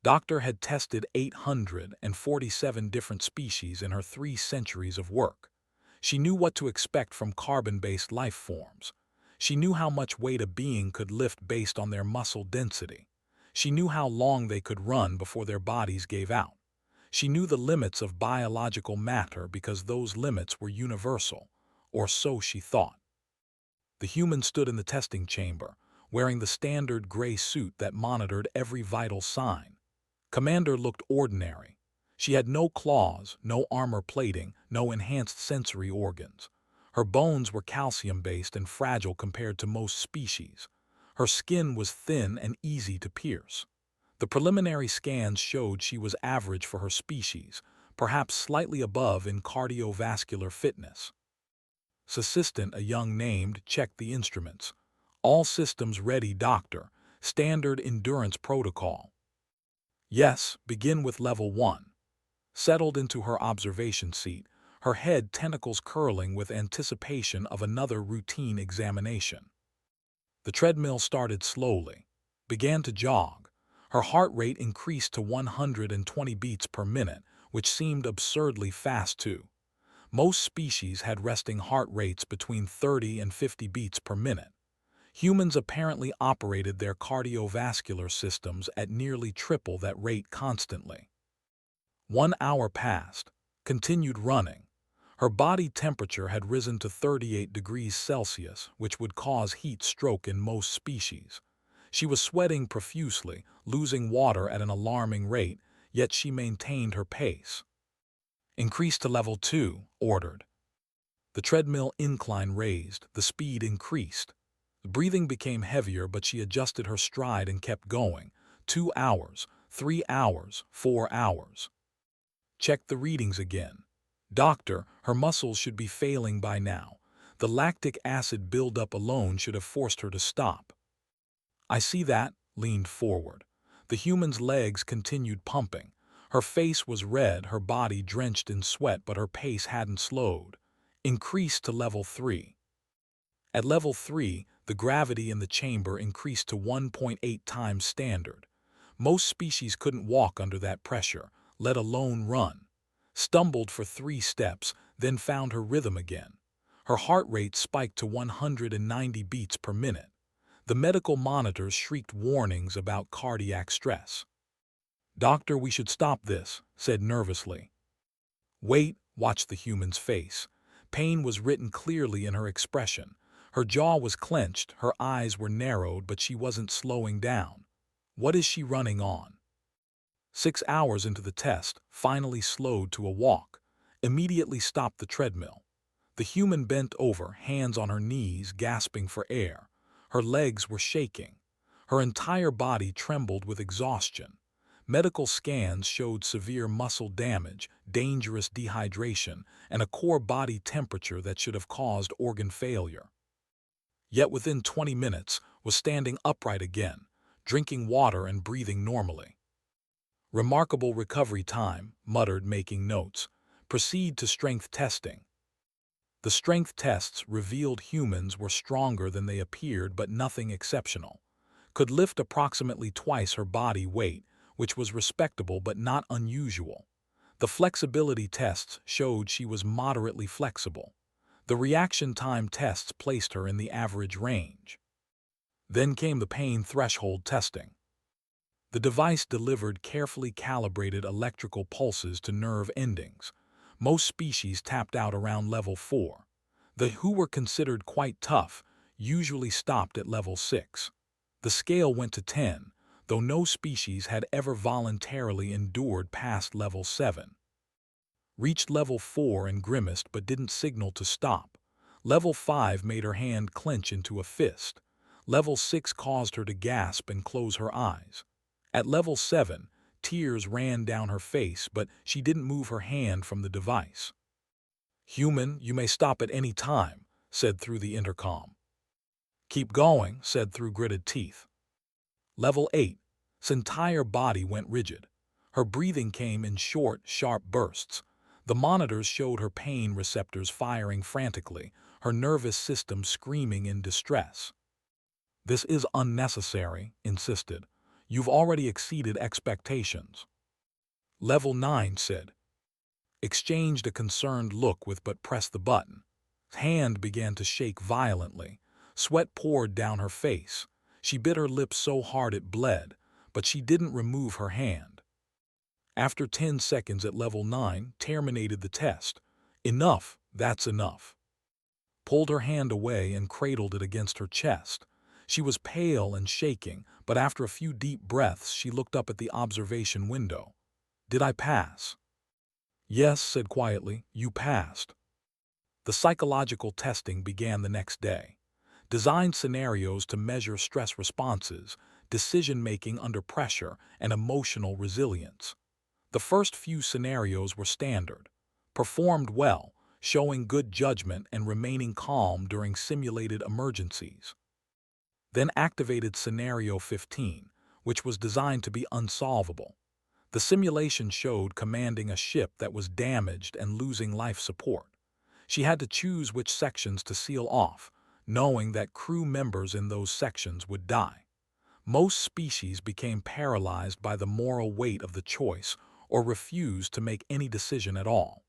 Doctor had tested 847 different species in her 3 centuries of work. She knew what to expect from carbon-based life forms. She knew how much weight a being could lift based on their muscle density. She knew how long they could run before their bodies gave out. She knew the limits of biological matter because those limits were universal, or so she thought. The human stood in the testing chamber, wearing the standard gray suit that monitored every vital sign. Commander looked ordinary. She had no claws, no armor plating, no enhanced sensory organs. Her bones were calcium-based and fragile compared to most species. Her skin was thin and easy to pierce. The preliminary scans showed she was average for her species, perhaps slightly above in cardiovascular fitness. Assistant, a young named, checked the instruments. All systems ready, doctor. Standard endurance protocol. Yes, begin with level 1. Settled into her observation seat, her head tentacles curling with anticipation of another routine examination. The treadmill started slowly, began to jog. Her heart rate increased to 120 beats per minute, which seemed absurdly fast too. Most species had resting heart rates between 30 and 50 beats per minute. Humans apparently operated their cardiovascular systems at nearly triple that rate constantly. 1 hour passed, continued running. Her body temperature had risen to 38 degrees Celsius, which would cause heat stroke in most species. She was sweating profusely, losing water at an alarming rate, yet she maintained her pace. Increase to level 2, ordered. The treadmill incline raised, the speed increased. The breathing became heavier, but she adjusted her stride and kept going. 2 hours, 3 hours, 4 hours. Check the readings again. Doctor, her muscles should be failing by now. The lactic acid buildup alone should have forced her to stop. I see that, leaned forward. The human's legs continued pumping. Her face was red, her body drenched in sweat, but her pace hadn't slowed. Increased to level 3. At level 3, the gravity in the chamber increased to 1.8 times standard. Most species couldn't walk under that pressure, let alone run. Stumbled for 3 steps, then found her rhythm again. Her heart rate spiked to 190 beats per minute. The medical monitors shrieked warnings about cardiac stress. Doctor, we should stop this, said nervously. Wait, watched the human's face. Pain was written clearly in her expression. Her jaw was clenched, her eyes were narrowed, but she wasn't slowing down. What is she running on? 6 hours into the test, finally slowed to a walk. Immediately stopped the treadmill. The human bent over, hands on her knees, gasping for air. Her legs were shaking. Her entire body trembled with exhaustion. Medical scans showed severe muscle damage, dangerous dehydration, and a core body temperature that should have caused organ failure. Yet within 20 minutes was standing upright again, drinking water and breathing normally. Remarkable recovery time, muttered, making notes. Proceed to strength testing. The strength tests revealed humans were stronger than they appeared, but nothing exceptional. Could lift approximately twice her body weight, which was respectable but not unusual. The flexibility tests showed she was moderately flexible. The reaction time tests placed her in the average range. Then came the pain threshold testing. The device delivered carefully calibrated electrical pulses to nerve endings. Most species tapped out around level 4. The who were considered quite tough usually stopped at level 6. The scale went to 10, though no species had ever voluntarily endured past level 7. Reached level 4 and grimaced but didn't signal to stop. Level 5 made her hand clench into a fist. Level 6 caused her to gasp and close her eyes. At level 7, tears ran down her face, but she didn't move her hand from the device. Human, you may stop at any time, said through the intercom. Keep going, said through gritted teeth. Level 8, her entire body went rigid. Her breathing came in short, sharp bursts. The monitors showed her pain receptors firing frantically, her nervous system screaming in distress. This is unnecessary, insisted. You've already exceeded expectations. Level 9 said. Exchanged a concerned look with but pressed the button. Hand began to shake violently. Sweat poured down her face. She bit her lip so hard it bled, but she didn't remove her hand. After 10 seconds at level 9, terminated the test. Enough, that's enough. Pulled her hand away and cradled it against her chest. She was pale and shaking, but after a few deep breaths she looked up at the observation window. Did I pass? Yes, said quietly, you passed. The psychological testing began the next day. Designed scenarios to measure stress responses, decision-making under pressure, and emotional resilience. The first few scenarios were standard. Performed well, showing good judgment and remaining calm during simulated emergencies. Then activated Scenario 15, which was designed to be unsolvable. The simulation showed commanding a ship that was damaged and losing life support. She had to choose which sections to seal off, knowing that crew members in those sections would die. Most species became paralyzed by the moral weight of the choice or refused to make any decision at all.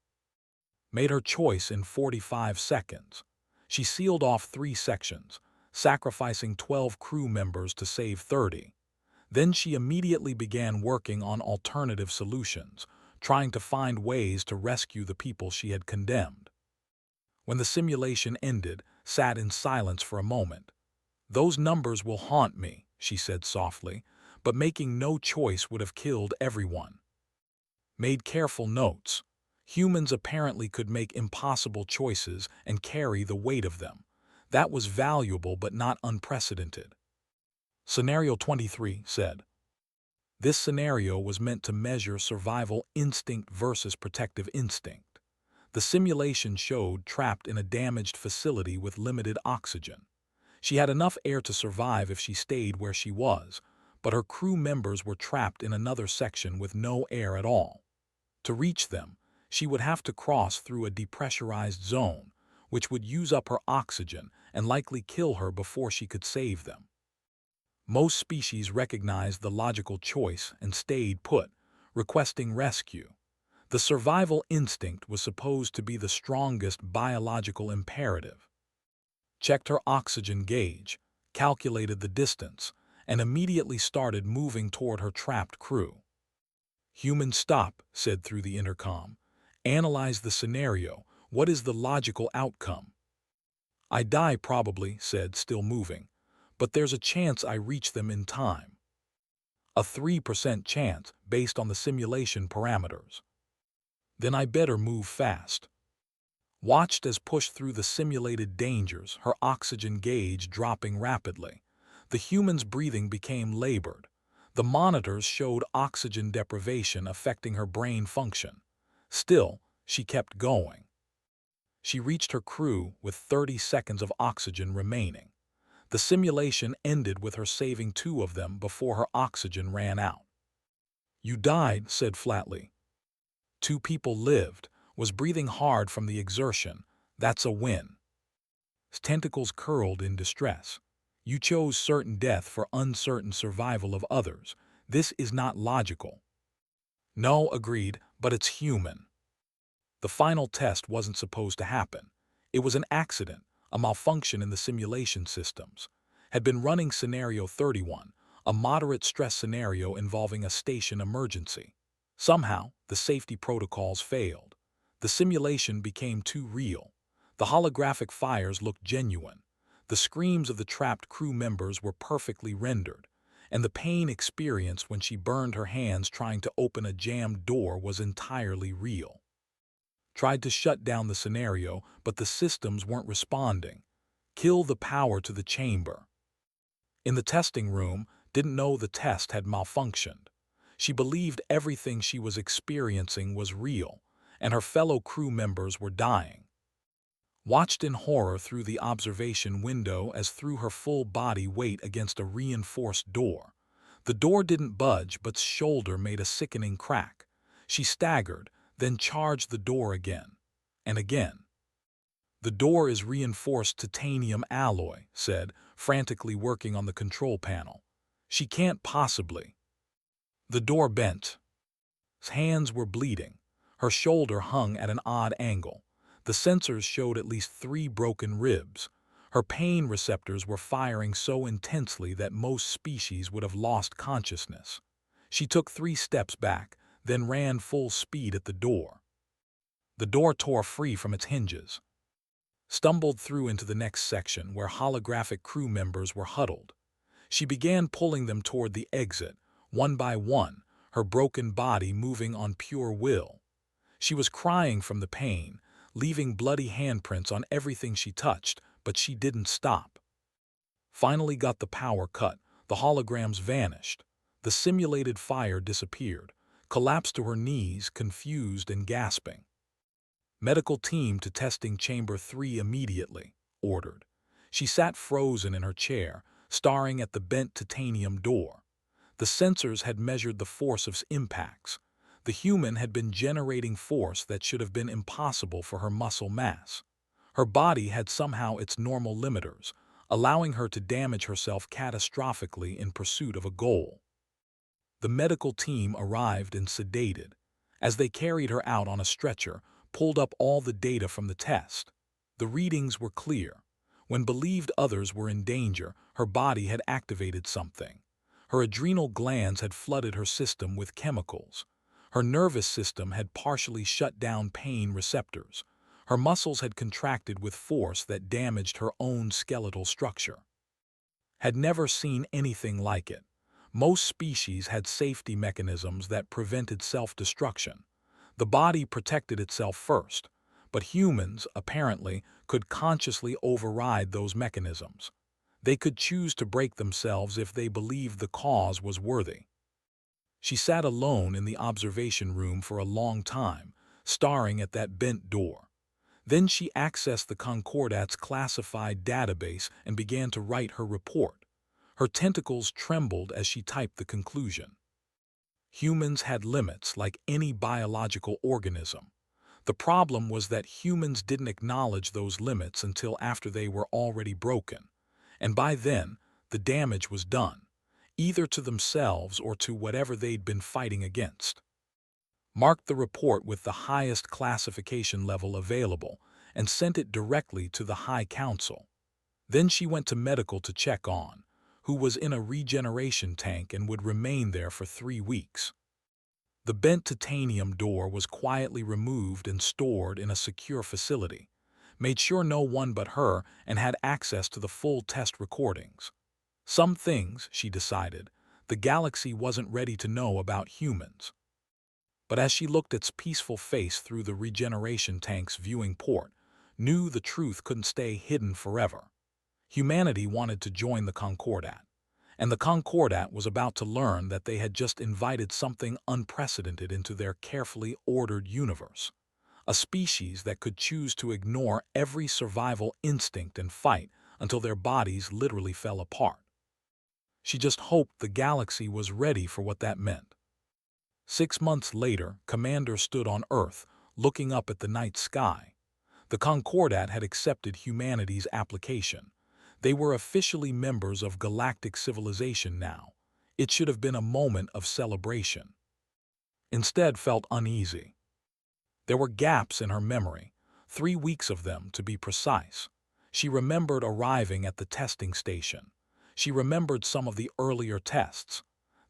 Made her choice in 45 seconds. She sealed off 3 sections, sacrificing 12 crew members to save 30. Then she immediately began working on alternative solutions, trying to find ways to rescue the people she had condemned. When the simulation ended, sat in silence for a moment. Those numbers will haunt me, she said softly, but making no choice would have killed everyone. Made careful notes. Humans apparently could make impossible choices and carry the weight of them. That was valuable but not unprecedented. Scenario 23 said. This scenario was meant to measure survival instinct versus protective instinct. The simulation showed trapped in a damaged facility with limited oxygen. She had enough air to survive if she stayed where she was, but her crew members were trapped in another section with no air at all. To reach them, she would have to cross through a depressurized zone, which would use up her oxygen and likely kill her before she could save them. Most species recognized the logical choice and stayed put, requesting rescue. The survival instinct was supposed to be the strongest biological imperative. Checked her oxygen gauge, calculated the distance, and immediately started moving toward her trapped crew. Human stop, said through the intercom. Analyze the scenario. What is the logical outcome? I die probably, said, still moving, but there's a chance I reach them in time. A 3% chance based on the simulation parameters. Then I better move fast. Watched as pushed through the simulated dangers, her oxygen gauge dropping rapidly. The human's breathing became labored. The monitors showed oxygen deprivation affecting her brain function. Still, she kept going. She reached her crew with 30 seconds of oxygen remaining. The simulation ended with her saving 2 of them before her oxygen ran out. You died, said flatly. 2 people lived, was breathing hard from the exertion. That's a win. His tentacles curled in distress. You chose certain death for uncertain survival of others. This is not logical. No, agreed, but it's human. The final test wasn't supposed to happen. It was an accident, a malfunction in the simulation systems. Had been running Scenario 31, a moderate stress scenario involving a station emergency. Somehow, the safety protocols failed. The simulation became too real. The holographic fires looked genuine. The screams of the trapped crew members were perfectly rendered, and the pain experienced when she burned her hands trying to open a jammed door was entirely real. Tried to shut down the scenario, but the systems weren't responding. Kill the power to the chamber. In the testing room, didn't know the test had malfunctioned. She believed everything she was experiencing was real, and her fellow crew members were dying. Watched in horror through the observation window as threw her full body weight against a reinforced door. The door didn't budge, but shoulder made a sickening crack. She staggered, then charged the door again, and again. The door is reinforced titanium alloy, said, frantically working on the control panel. She can't possibly. The door bent. His hands were bleeding. Her shoulder hung at an odd angle. The sensors showed at least 3 broken ribs. Her pain receptors were firing so intensely that most species would have lost consciousness. She took 3 steps back, then ran full speed at the door. The door tore free from its hinges, stumbled through into the next section where holographic crew members were huddled. She began pulling them toward the exit, one by one, her broken body moving on pure will. She was crying from the pain, leaving bloody handprints on everything she touched, but she didn't stop. Finally got the power cut, the holograms vanished. The simulated fire disappeared, collapsed to her knees, confused and gasping. "Medical team to testing chamber 3 immediately," ordered. She sat frozen in her chair, staring at the bent titanium door. The sensors had measured the force of impacts. The human had been generating force that should have been impossible for her muscle mass. Her body had somehow its normal limiters, allowing her to damage herself catastrophically in pursuit of a goal. The medical team arrived and sedated. As they carried her out on a stretcher, pulled up all the data from the test. The readings were clear. When believed others were in danger, her body had activated something. Her adrenal glands had flooded her system with chemicals. Her nervous system had partially shut down pain receptors. Her muscles had contracted with force that damaged her own skeletal structure. Had never seen anything like it. Most species had safety mechanisms that prevented self-destruction. The body protected itself first, but humans, apparently, could consciously override those mechanisms. They could choose to break themselves if they believed the cause was worthy. She sat alone in the observation room for a long time, staring at that bent door. Then she accessed the Concordat's classified database and began to write her report. Her tentacles trembled as she typed the conclusion. Humans had limits like any biological organism. The problem was that humans didn't acknowledge those limits until after they were already broken. And by then, the damage was done, either to themselves or to whatever they'd been fighting against. Marked the report with the highest classification level available and sent it directly to the High Council. Then she went to medical to check on, who was in a regeneration tank and would remain there for 3 weeks. The bent titanium door was quietly removed and stored in a secure facility, made sure no one but her and had access to the full test recordings. Some things, she decided, the galaxy wasn't ready to know about humans. But as she looked at its peaceful face through the regeneration tank's viewing port, knew the truth couldn't stay hidden forever. Humanity wanted to join the Concordat, and the Concordat was about to learn that they had just invited something unprecedented into their carefully ordered universe. A species that could choose to ignore every survival instinct and fight until their bodies literally fell apart. She just hoped the galaxy was ready for what that meant. 6 months later, Commander stood on Earth, looking up at the night sky. The Concordat had accepted humanity's application. They were officially members of galactic civilization now. It should have been a moment of celebration. Instead, felt uneasy. There were gaps in her memory, 3 weeks of them to be precise. She remembered arriving at the testing station. She remembered some of the earlier tests.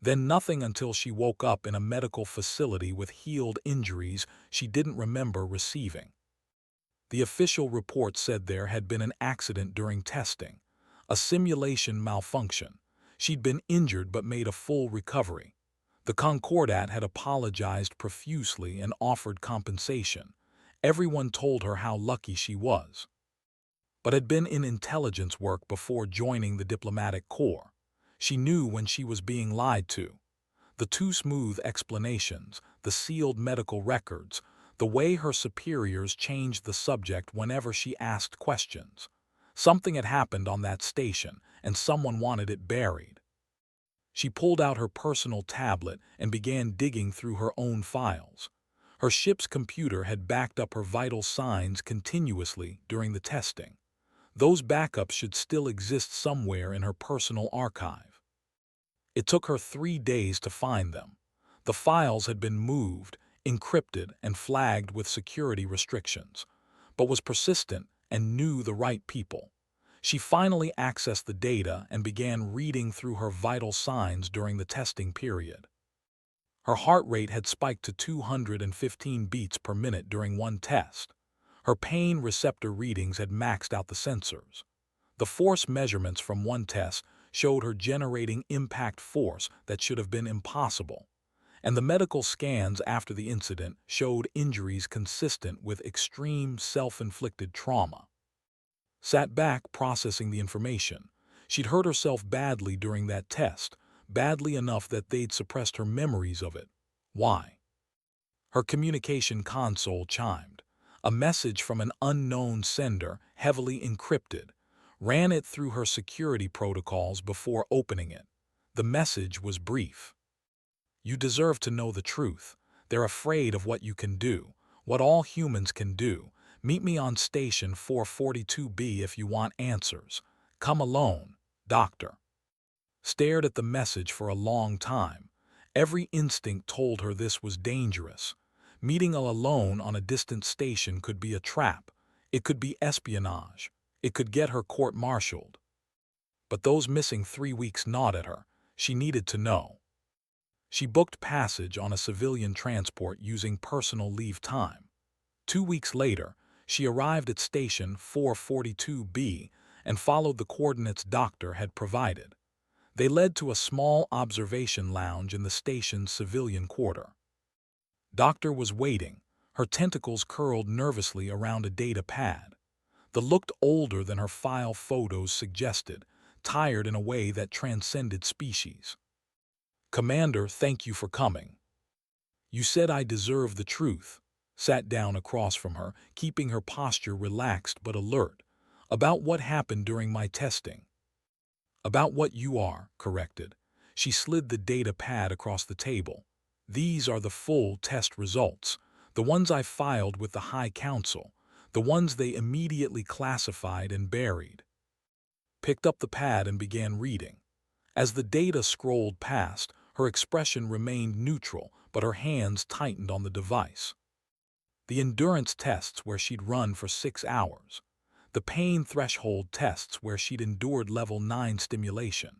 Then nothing until she woke up in a medical facility with healed injuries she didn't remember receiving. The official report said there had been an accident during testing, a simulation malfunction. She'd been injured but made a full recovery. The Concordat had apologized profusely and offered compensation. Everyone told her how lucky she was, but had been in intelligence work before joining the diplomatic corps. She knew when she was being lied to. The too smooth explanations, the sealed medical records, the way her superiors changed the subject whenever she asked questions. Something had happened on that station, and someone wanted it buried. She pulled out her personal tablet and began digging through her own files. Her ship's computer had backed up her vital signs continuously during the testing. Those backups should still exist somewhere in her personal archive. It took her 3 days to find them. The files had been moved, encrypted, and flagged with security restrictions, but was persistent and knew the right people. She finally accessed the data and began reading through her vital signs during the testing period. Her heart rate had spiked to 215 beats per minute during one test. Her pain receptor readings had maxed out the sensors. The force measurements from one test showed her generating impact force that should have been impossible, and the medical scans after the incident showed injuries consistent with extreme self-inflicted trauma. Sat back processing the information. She'd hurt herself badly during that test, badly enough that they'd suppressed her memories of it. Why? Her communication console chimed. A message from an unknown sender, heavily encrypted, ran it through her security protocols before opening it. The message was brief. You deserve to know the truth. They're afraid of what you can do, what all humans can do. Meet me on station 442B if you want answers. Come alone, doctor. Stared at the message for a long time. Every instinct told her this was dangerous. Meeting alone on a distant station could be a trap. It could be espionage. It could get her court-martialed. But those missing 3 weeks gnawed at her. She needed to know. She booked passage on a civilian transport using personal leave time. 2 weeks later, she arrived at station 442B and followed the coordinates doctor had provided. They led to a small observation lounge in the station's civilian quarter. Doctor was waiting, her tentacles curled nervously around a data pad. The looked older than her file photos suggested, tired in a way that transcended species. Commander, thank you for coming. You said I deserve the truth. Sat down across from her, keeping her posture relaxed but alert. About what happened during my testing. About what you are, corrected. She slid the data pad across the table. These are the full test results, the ones I filed with the High Council, the ones they immediately classified and buried. Picked up the pad and began reading. As the data scrolled past, her expression remained neutral, but her hands tightened on the device. The endurance tests where she'd run for 6 hours. The pain threshold tests where she'd endured level 9 stimulation.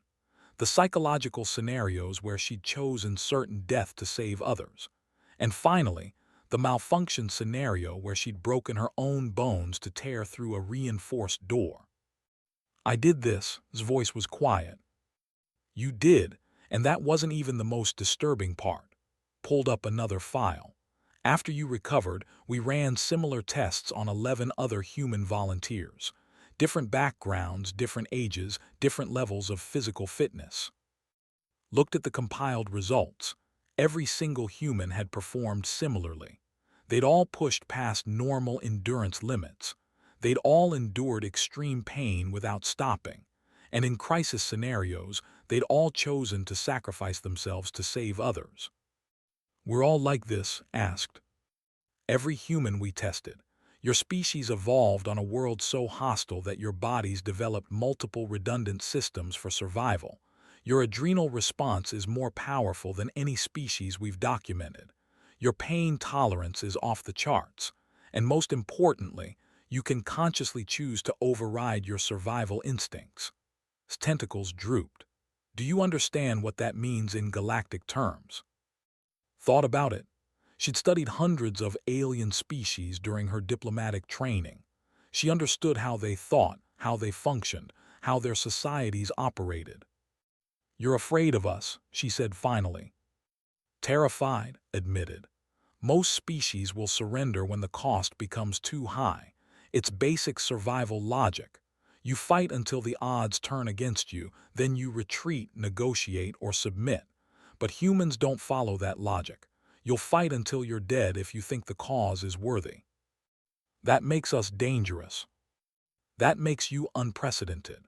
The psychological scenarios where she'd chosen certain death to save others. And finally, the malfunction scenario where she'd broken her own bones to tear through a reinforced door. I did this, his voice was quiet. You did, and that wasn't even the most disturbing part. Pulled up another file. After you recovered, we ran similar tests on 11 other human volunteers. Different backgrounds, different ages, different levels of physical fitness. Looked at the compiled results. Every single human had performed similarly. They'd all pushed past normal endurance limits. They'd all endured extreme pain without stopping. And in crisis scenarios, they'd all chosen to sacrifice themselves to save others. We're all like this, asked. Every human we tested. Your species evolved on a world so hostile that your bodies developed multiple redundant systems for survival. Your adrenal response is more powerful than any species we've documented. Your pain tolerance is off the charts. And most importantly, you can consciously choose to override your survival instincts. His tentacles drooped. Do you understand what that means in galactic terms? Thought about it. She'd studied hundreds of alien species during her diplomatic training. She understood how they thought, how they functioned, how their societies operated. You're afraid of us, she said finally. Terrified, admitted. Most species will surrender when the cost becomes too high. It's basic survival logic. You fight until the odds turn against you, then you retreat, negotiate, or submit. But humans don't follow that logic. You'll fight until you're dead if you think the cause is worthy. That makes us dangerous. That makes you unprecedented.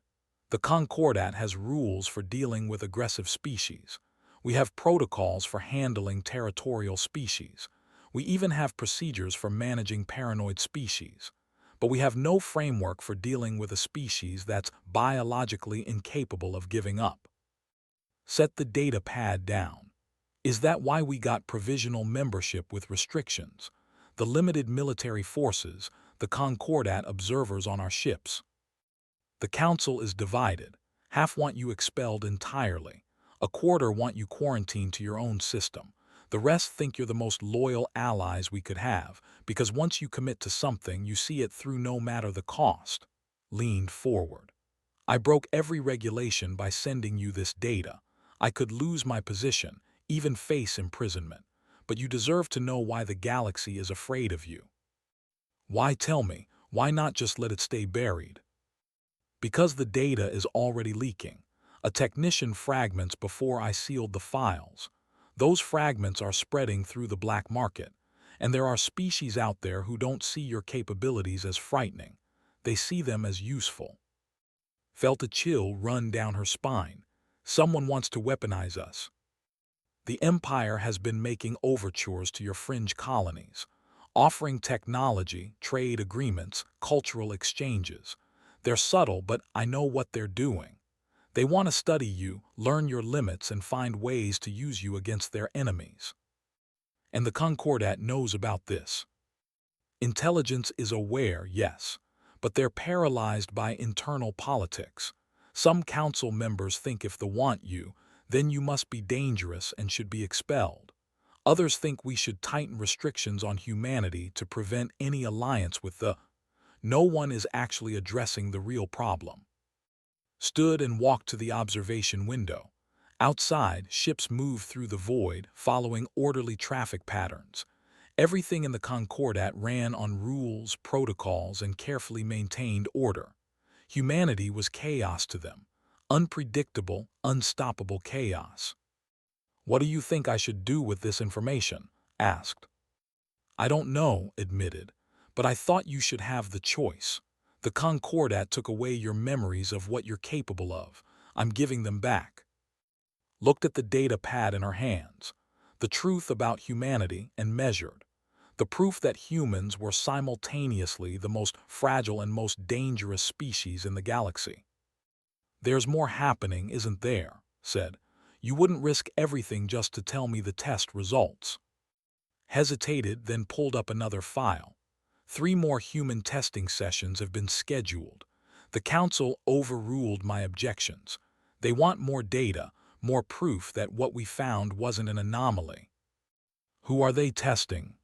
The Concordat has rules for dealing with aggressive species. We have protocols for handling territorial species. We even have procedures for managing paranoid species. But we have no framework for dealing with a species that's biologically incapable of giving up. Set the data pad down. Is that why we got provisional membership with restrictions? The limited military forces, the Concordat observers on our ships. The council is divided. Half want you expelled entirely. A quarter want you quarantined to your own system. The rest think you're the most loyal allies we could have, because once you commit to something, you see it through no matter the cost. Leaned forward. I broke every regulation by sending you this data. I could lose my position, even face imprisonment. But you deserve to know why the galaxy is afraid of you. Why tell me? Why not just let it stay buried? Because the data is already leaking. A technician fragments before I sealed the files. Those fragments are spreading through the black market, and there are species out there who don't see your capabilities as frightening. They see them as useful. Felt a chill run down her spine. Someone wants to weaponize us. The Empire has been making overtures to your fringe colonies, offering technology, trade agreements, cultural exchanges. They're subtle, but I know what they're doing. They want to study you, learn your limits, and find ways to use you against their enemies. And the Concordat knows about this. Intelligence is aware, yes, but they're paralyzed by internal politics. Some council members think if they want you, then you must be dangerous and should be expelled. Others think we should tighten restrictions on humanity to prevent any alliance with the... No one is actually addressing the real problem. Stood and walked to the observation window. Outside, ships moved through the void, following orderly traffic patterns. Everything in the Concordat ran on rules, protocols, and carefully maintained order. Humanity was chaos to them. Unpredictable, unstoppable chaos. "What do you think I should do with this information?" asked. "I don't know," admitted, "but I thought you should have the choice. The Concordat took away your memories of what you're capable of. I'm giving them back." Looked at the data pad in her hands. The truth about humanity and measured. The proof that humans were simultaneously the most fragile and most dangerous species in the galaxy. "There's more happening, isn't there?" said. "You wouldn't risk everything just to tell me the test results." Hesitated, then pulled up another file. 3 more human testing sessions have been scheduled. The council overruled my objections. They want more data, more proof that what we found wasn't an anomaly. Who are they testing?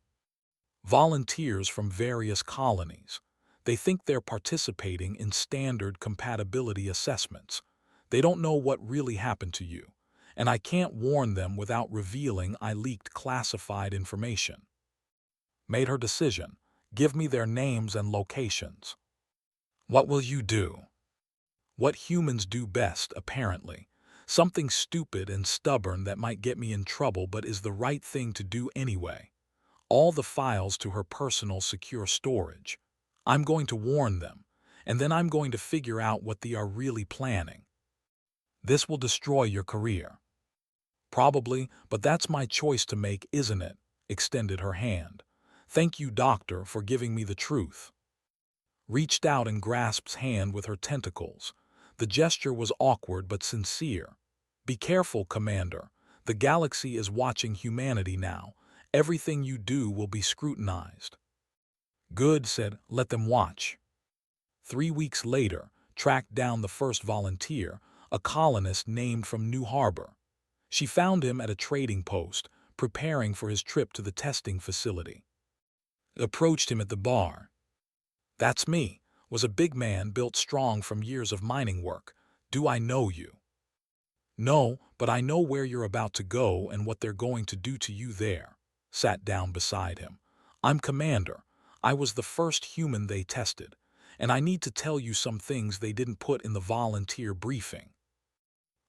Volunteers from various colonies. They think they're participating in standard compatibility assessments. They don't know what really happened to you, and I can't warn them without revealing I leaked classified information. Made her decision. Give me their names and locations. What will you do? What humans do best, apparently. Something stupid and stubborn that might get me in trouble but is the right thing to do anyway. All the files to her personal secure storage. I'm going to warn them, and then I'm going to figure out what they are really planning. This will destroy your career. Probably, but that's my choice to make, isn't it? Extended her hand. Thank you, Doctor, for giving me the truth. Reached out and grasped hand with her tentacles. The gesture was awkward but sincere. Be careful, Commander. The galaxy is watching humanity now. Everything you do will be scrutinized. Good, said. Let them watch. 3 weeks later, tracked down the first volunteer, a colonist named from New Harbor. She found him at a trading post, preparing for his trip to the testing facility. Approached him at the bar. "That's me," was a big man built strong from years of mining work. "Do I know you?" "No, but I know where you're about to go and what they're going to do to you there." Sat down beside him. "I'm Commander. I was the first human they tested, and I need to tell you some things they didn't put in the volunteer briefing."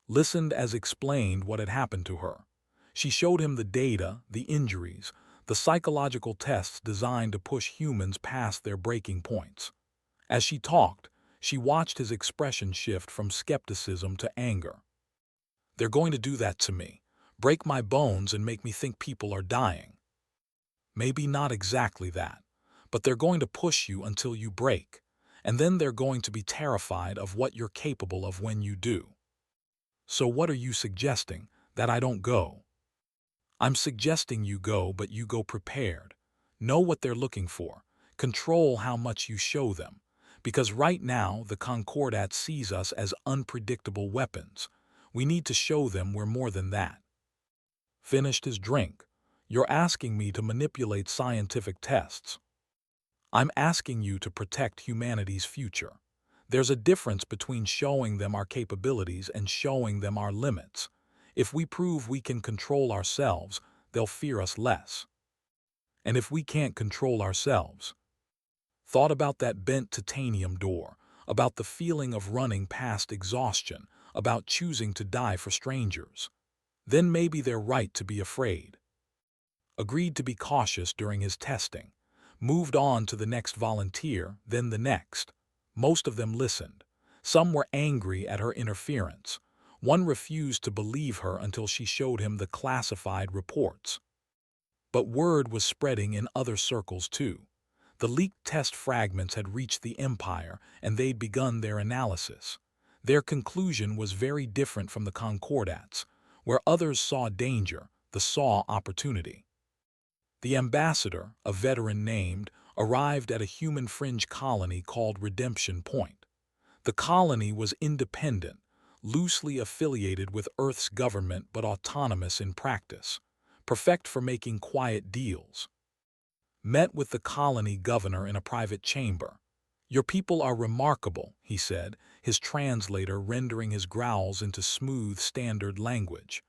Listened as explained what had happened to her. She showed him the data, the injuries, the psychological tests designed to push humans past their breaking points. As she talked, she watched his expression shift from skepticism to anger. "They're going to do that to me, break my bones and make me think people are dying." "Maybe not exactly that, but they're going to push you until you break, and then they're going to be terrified of what you're capable of when you do." So what are you suggesting? That I don't go? I'm suggesting you go, but you go prepared. Know what they're looking for. Control how much you show them. Because right now, the Concordat sees us as unpredictable weapons. We need to show them we're more than that. Finished his drink. You're asking me to manipulate scientific tests. I'm asking you to protect humanity's future. There's a difference between showing them our capabilities and showing them our limits. If we prove we can control ourselves, they'll fear us less. And if we can't control ourselves, thought about that bent titanium door, about the feeling of running past exhaustion, about choosing to die for strangers. Then maybe they're right to be afraid. Agreed to be cautious during his testing. Moved on to the next volunteer, then the next. Most of them listened. Some were angry at her interference. One refused to believe her until she showed him the classified reports. But word was spreading in other circles too. The leaked test fragments had reached the Empire, and they'd begun their analysis. Their conclusion was very different from the Concordats. Where others saw danger, they saw opportunity. The ambassador, a veteran named, arrived at a human fringe colony called Redemption Point. The colony was independent, loosely affiliated with Earth's government but autonomous in practice, perfect for making quiet deals. Met with the colony governor in a private chamber. "Your people are remarkable," he said, his translator rendering his growls into smooth standard language.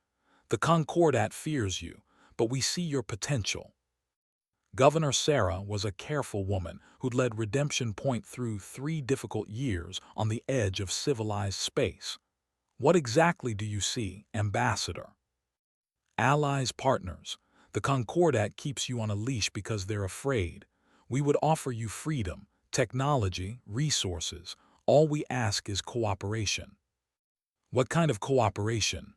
"The Concordat fears you, but we see your potential." Governor Sarah was a careful woman who'd led Redemption Point through 3 difficult years on the edge of civilized space. "What exactly do you see, Ambassador?" "Allies, partners. The Concordat keeps you on a leash because they're afraid. We would offer you freedom, technology, resources. All we ask is cooperation." "What kind of cooperation?"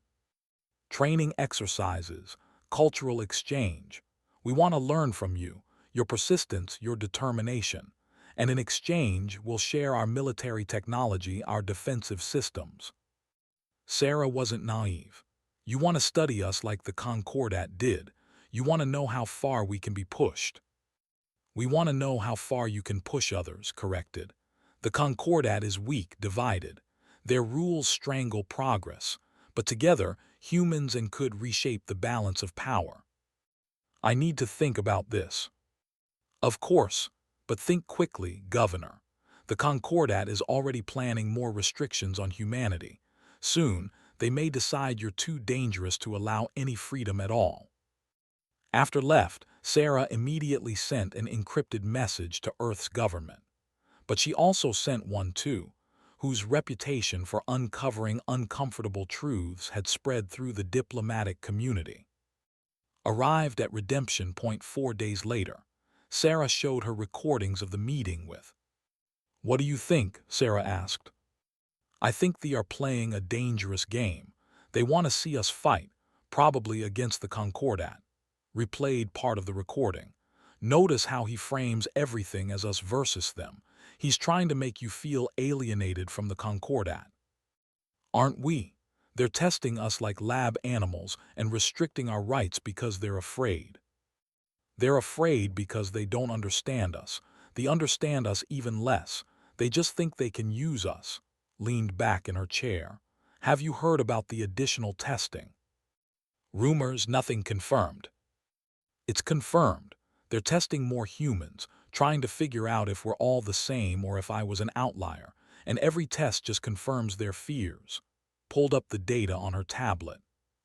"Training exercises, cultural exchange. We want to learn from you, your persistence, your determination. And in exchange, we'll share our military technology, our defensive systems." Sarah wasn't naive. "You want to study us like the Concordat did. You want to know how far we can be pushed." "We want to know how far you can push others," corrected. "The Concordat is weak, divided. Their rules strangle progress. But together, humans and could reshape the balance of power." "I need to think about this." "Of course, but think quickly, Governor. The Concordat is already planning more restrictions on humanity. Soon, they may decide you're too dangerous to allow any freedom at all." After left, Sarah immediately sent an encrypted message to Earth's government. But she also sent one too, whose reputation for uncovering uncomfortable truths had spread through the diplomatic community. Arrived at Redemption Point 4 days later, Sarah showed her recordings of the meeting with. "What do you think?" Sarah asked. "I think they are playing a dangerous game. They want to see us fight, probably against the Concordat." Replayed part of the recording. "Notice how he frames everything as us versus them. He's trying to make you feel alienated from the Concordat." "Aren't we? They're testing us like lab animals and restricting our rights because they're afraid." "They're afraid because they don't understand us. They understand us even less. They just think they can use us." Leaned back in her chair. "Have you heard about the additional testing?" "Rumors, nothing confirmed." "It's confirmed. They're testing more humans, trying to figure out if we're all the same or if I was an outlier, and every test just confirms their fears." Pulled up the data on her tablet.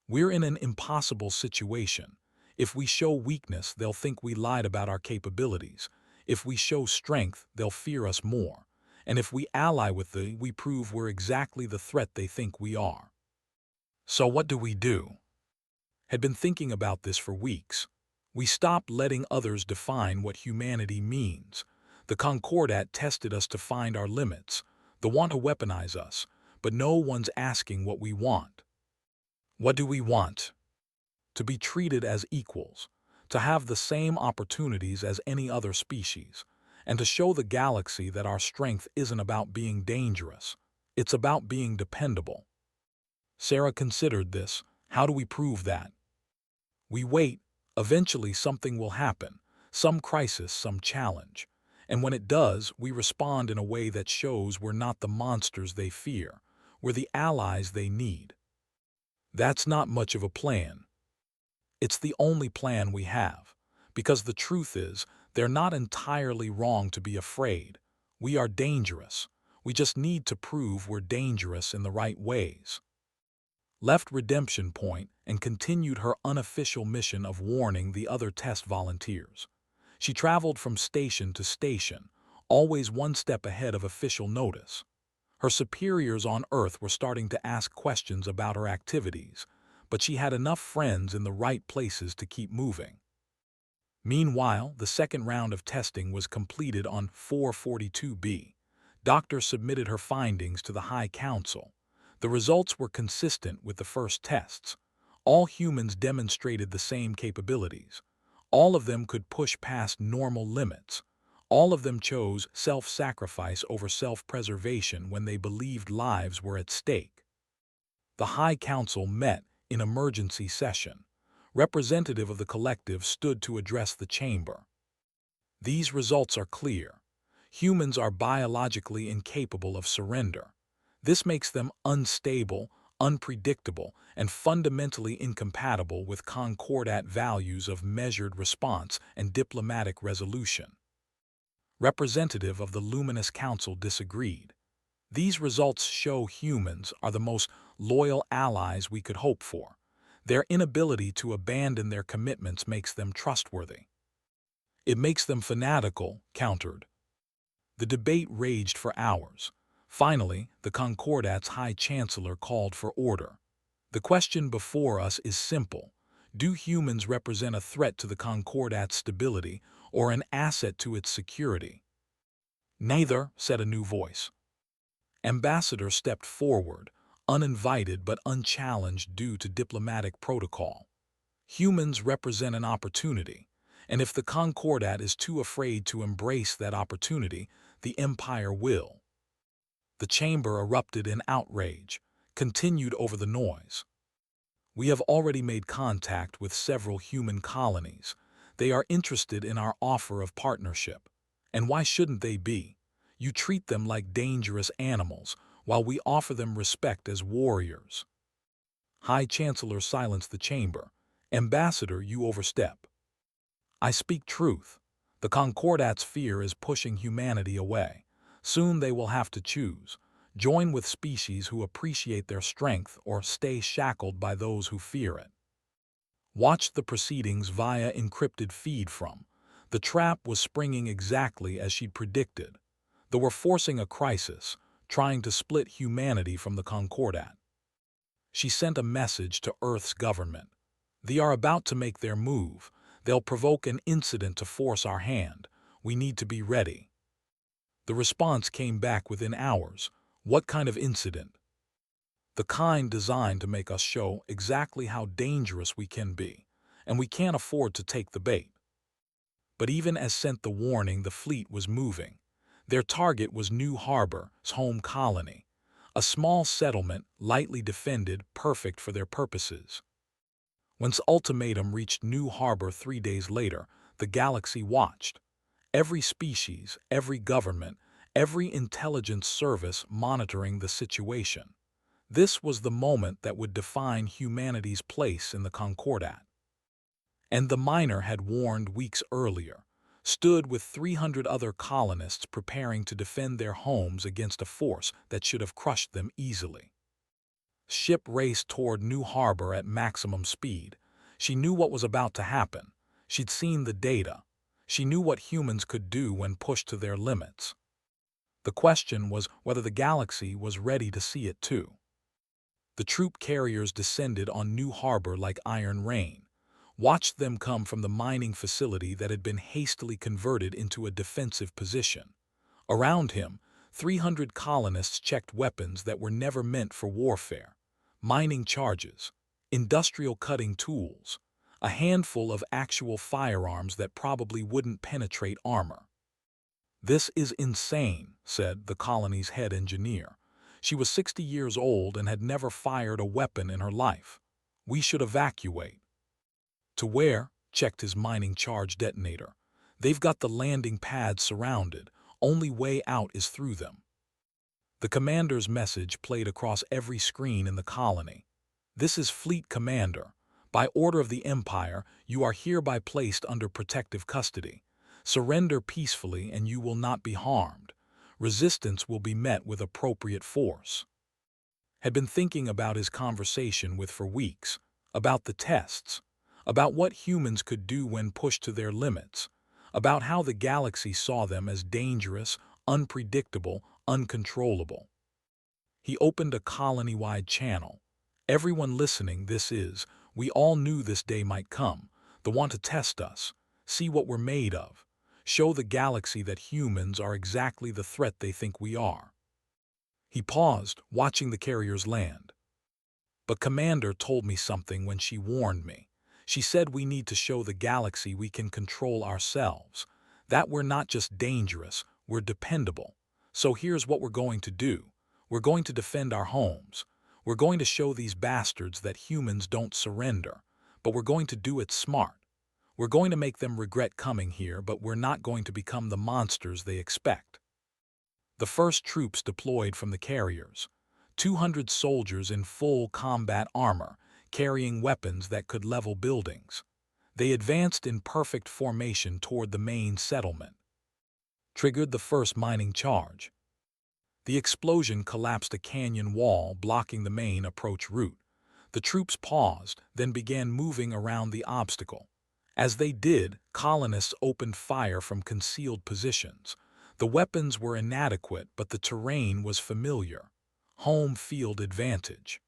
"We're in an impossible situation. If we show weakness, they'll think we lied about our capabilities. If we show strength, they'll fear us more. And if we ally with them, we prove we're exactly the threat they think we are." "So what do we do?" Had been thinking about this for weeks. We stopped letting others define what humanity means. The Concordat tested us to find our limits. They want to weaponize us, but no one's asking what we want. What do we want? To be treated as equals, to have the same opportunities as any other species, and to show the galaxy that our strength isn't about being dangerous. It's about being dependable. Sarah considered this. How do we prove that? We wait. Eventually something will happen. Some crisis, some challenge. And when it does, we respond in a way that shows we're not the monsters they fear. We're the allies they need. That's not much of a plan. It's the only plan we have. Because the truth is, they're not entirely wrong to be afraid. We are dangerous. We just need to prove we're dangerous in the right ways. Left Redemption Point and continued her unofficial mission of warning the other test volunteers. She traveled from station to station, always one step ahead of official notice. Her superiors on Earth were starting to ask questions about her activities, but she had enough friends in the right places to keep moving. Meanwhile, the second round of testing was completed on 442B. Doctor submitted her findings to the High Council. The results were consistent with the first tests. All humans demonstrated the same capabilities. All of them could push past normal limits. All of them chose self-sacrifice over self-preservation when they believed lives were at stake. The High Council met in emergency session. Representative of the collective stood to address the chamber. These results are clear. Humans are biologically incapable of surrender. This makes them unstable, unpredictable, and fundamentally incompatible with concordat values of measured response and diplomatic resolution. Representative of the Luminous Council disagreed. These results show humans are the most loyal allies we could hope for. Their inability to abandon their commitments makes them trustworthy. It makes them fanatical, countered. The debate raged for hours. Finally, the Concordat's High Chancellor called for order. The question before us is simple. Do humans represent a threat to the Concordat's stability or an asset to its security? Neither, said a new voice. Ambassador stepped forward, uninvited but unchallenged due to diplomatic protocol. Humans represent an opportunity, and if the Concordat is too afraid to embrace that opportunity, the Empire will. The chamber erupted in outrage, continued over the noise. We have already made contact with several human colonies. They are interested in our offer of partnership. And why shouldn't they be? You treat them like dangerous animals, while we offer them respect as warriors. High Chancellor silenced the chamber. Ambassador, you overstep. I speak truth. The Concordat's fear is pushing humanity away. Soon they will have to choose. Join with species who appreciate their strength or stay shackled by those who fear it. Watch the proceedings via encrypted feed from. The trap was springing exactly as she'd predicted. They were forcing a crisis, trying to split humanity from the Concordat. She sent a message to Earth's government. They are about to make their move. They'll provoke an incident to force our hand. We need to be ready. The response came back within hours. What kind of incident? The kind designed to make us show exactly how dangerous we can be, and we can't afford to take the bait. But even as sent the warning, the fleet was moving. Their target was New Harbor's home colony, a small settlement lightly defended, perfect for their purposes. Once ultimatum reached New Harbor 3 days later, the galaxy watched. Every species, every government, every intelligence service monitoring the situation. This was the moment that would define humanity's place in the Concordat. And the miner had warned weeks earlier, stood with 300 other colonists preparing to defend their homes against a force that should have crushed them easily. Ship raced toward New Harbor at maximum speed. She knew what was about to happen. She'd seen the data. She knew what humans could do when pushed to their limits. The question was whether the galaxy was ready to see it too. The troop carriers descended on New Harbor like iron rain. Watched them come from the mining facility that had been hastily converted into a defensive position. Around him, 300 colonists checked weapons that were never meant for warfare. Mining charges, industrial cutting tools, a handful of actual firearms that probably wouldn't penetrate armor. This is insane, said the colony's head engineer. She was 60 years old and had never fired a weapon in her life. We should evacuate. To where? Checked his mining charge detonator. They've got the landing pads surrounded. Only way out is through them. The commander's message played across every screen in the colony. This is Fleet Commander. By order of the Empire, you are hereby placed under protective custody. Surrender peacefully and you will not be harmed. Resistance will be met with appropriate force. Had been thinking about his conversation with for weeks, about the tests, about what humans could do when pushed to their limits, about how the galaxy saw them as dangerous, unpredictable, uncontrollable. He opened a colony-wide channel. Everyone listening, we all knew this day might come. They want to test us, see what we're made of, show the galaxy that humans are exactly the threat they think we are. He paused, watching the carriers land. But Commander told me something when she warned me. She said we need to show the galaxy we can control ourselves, that we're not just dangerous, we're dependable. So here's what we're going to do. We're going to defend our homes. We're going to show these bastards that humans don't surrender, but we're going to do it smart. We're going to make them regret coming here, but we're not going to become the monsters they expect. The first troops deployed from the carriers. 200 soldiers in full combat armor, carrying weapons that could level buildings. They advanced in perfect formation toward the main settlement. Triggered the first mining charge. The explosion collapsed a canyon wall blocking the main approach route. The troops paused, then began moving around the obstacle. As they did, colonists opened fire from concealed positions. The weapons were inadequate, but the terrain was familiar. Home field advantage.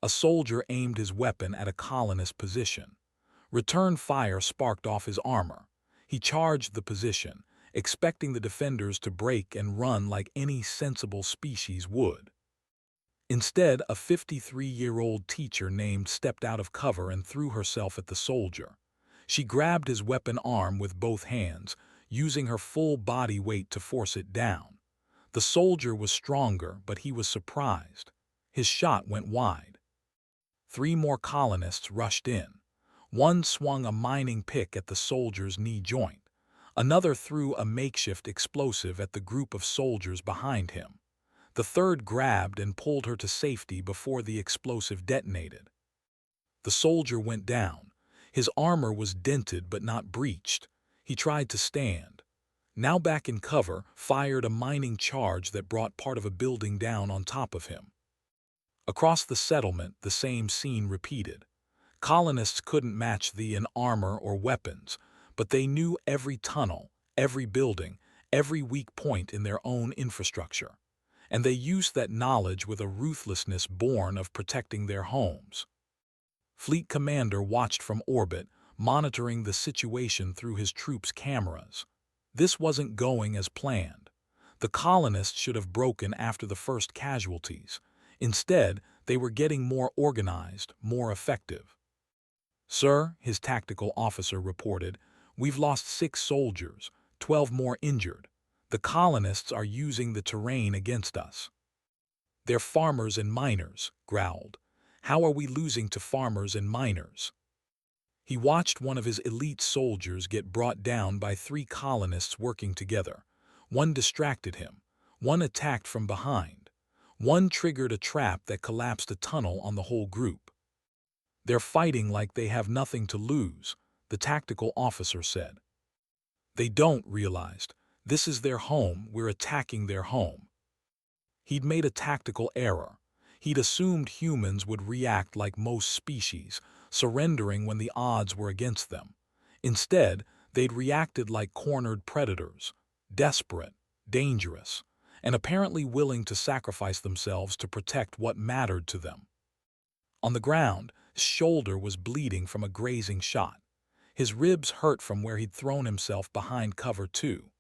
A soldier aimed his weapon at a colonist position. Return fire sparked off his armor. He charged the position, expecting the defenders to break and run like any sensible species would. Instead, a 53-year-old teacher stepped out of cover and threw herself at the soldier. She grabbed his weapon arm with both hands, using her full body weight to force it down. The soldier was stronger, but he was surprised. His shot went wide. 3 more colonists rushed in. One swung a mining pick at the soldier's knee joint. Another threw a makeshift explosive at the group of soldiers behind him. The third grabbed and pulled her to safety before the explosive detonated. The soldier went down. His armor was dented but not breached. He tried to stand. Now back in cover, fired a mining charge that brought part of a building down on top of him. Across the settlement, the same scene repeated. Colonists couldn't match in armor or weapons, but they knew every tunnel, every building, every weak point in their own infrastructure. And they used that knowledge with a ruthlessness born of protecting their homes. Fleet Commander watched from orbit, monitoring the situation through his troops' cameras. This wasn't going as planned. The colonists should have broken after the first casualties. Instead, they were getting more organized, more effective. "Sir," his tactical officer reported, "we've lost 6 soldiers, 12 more injured. The colonists are using the terrain against us." "They're farmers and miners," growled. "How are we losing to farmers and miners?" He watched one of his elite soldiers get brought down by 3 colonists working together. One distracted him. One attacked from behind. One triggered a trap that collapsed a tunnel on the whole group. "They're fighting like they have nothing to lose," the tactical officer said. "They don't," realized. "This is their home, we're attacking their home." He'd made a tactical error. He'd assumed humans would react like most species, surrendering when the odds were against them. Instead, they'd reacted like cornered predators, desperate, dangerous, and apparently willing to sacrifice themselves to protect what mattered to them. On the ground, his shoulder was bleeding from a grazing shot. His ribs hurt from where he'd thrown himself behind cover too.